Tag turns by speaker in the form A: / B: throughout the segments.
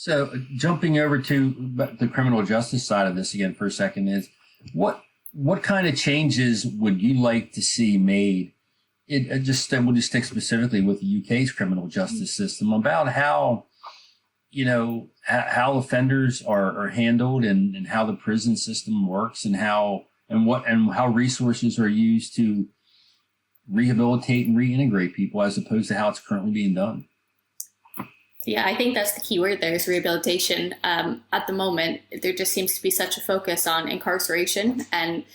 A: So jumping over to the criminal justice side of this again for a second is what kind of changes would you like to see made? We'll just stick specifically with the UK's criminal justice system about how, how offenders are handled and how the prison system works and how resources are used to rehabilitate and reintegrate people as opposed to how it's currently being done.
B: Yeah, I think that's the key word there is rehabilitation. At the moment, there just seems to be such a focus on incarceration. And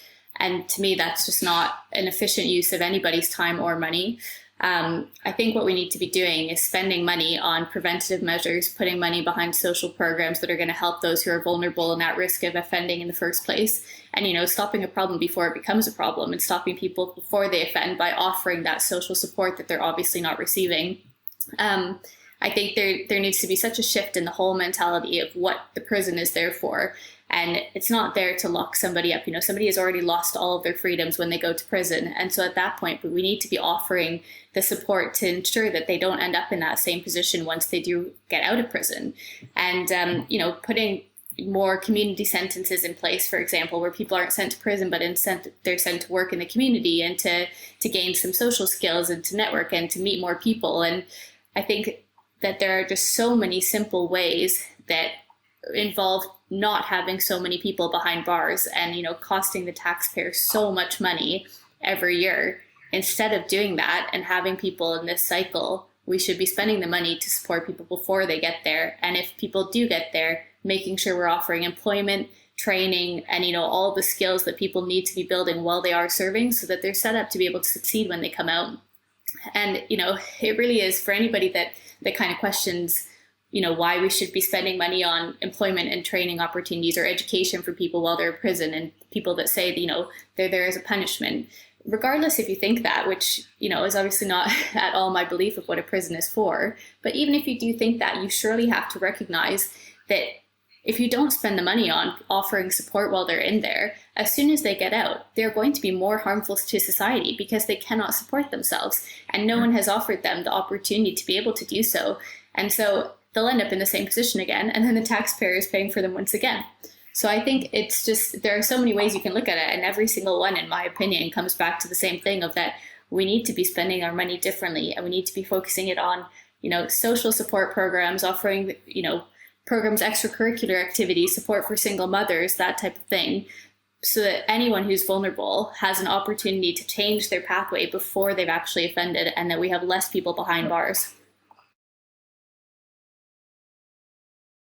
B: to me, that's just not an efficient use of anybody's time or money. I think what we need to be doing is spending money on preventative measures, putting money behind social programs that are going to help those who are vulnerable and at risk of offending in the first place. And, stopping a problem before it becomes a problem and stopping people before they offend by offering that social support that they're obviously not receiving. I think there needs to be such a shift in the whole mentality of what the prison is there for. And it's not there to lock somebody up. Somebody has already lost all of their freedoms when they go to prison. And so at that point, we need to be offering the support to ensure that they don't end up in that same position once they do get out of prison. And, putting more community sentences in place, for example, where people aren't sent to prison, but they're sent to work in the community and to gain some social skills and to network and to meet more people. And I think that there are just so many simple ways that involve not having so many people behind bars and, costing the taxpayer so much money every year. Instead of doing that and having people in this cycle, we should be spending the money to support people before they get there. And if people do get there, making sure we're offering employment, training, and, all the skills that people need to be building while they are serving so that they're set up to be able to succeed when they come out. And, it really is for anybody that kind of questions, why we should be spending money on employment and training opportunities or education for people while they're in prison, and people that say, they're there as a punishment. Regardless if you think that, which, is obviously not at all my belief of what a prison is for. But even if you do think that, you surely have to recognize that if you don't spend the money on offering support while they're in there, as soon as they get out, they're going to be more harmful to society because they cannot support themselves. And no one has offered them the opportunity to be able to do so. And so they'll end up in the same position again. And then the taxpayer is paying for them once again. So I think it's just, there are so many ways you can look at it. And every single one, in my opinion, comes back to the same thing of that we need to be spending our money differently. And we need to be focusing it on, social support programs, offering, programs, extracurricular activities, support for single mothers, that type of thing, so that anyone who's vulnerable has an opportunity to change their pathway before they've actually offended, and that we have less people behind bars.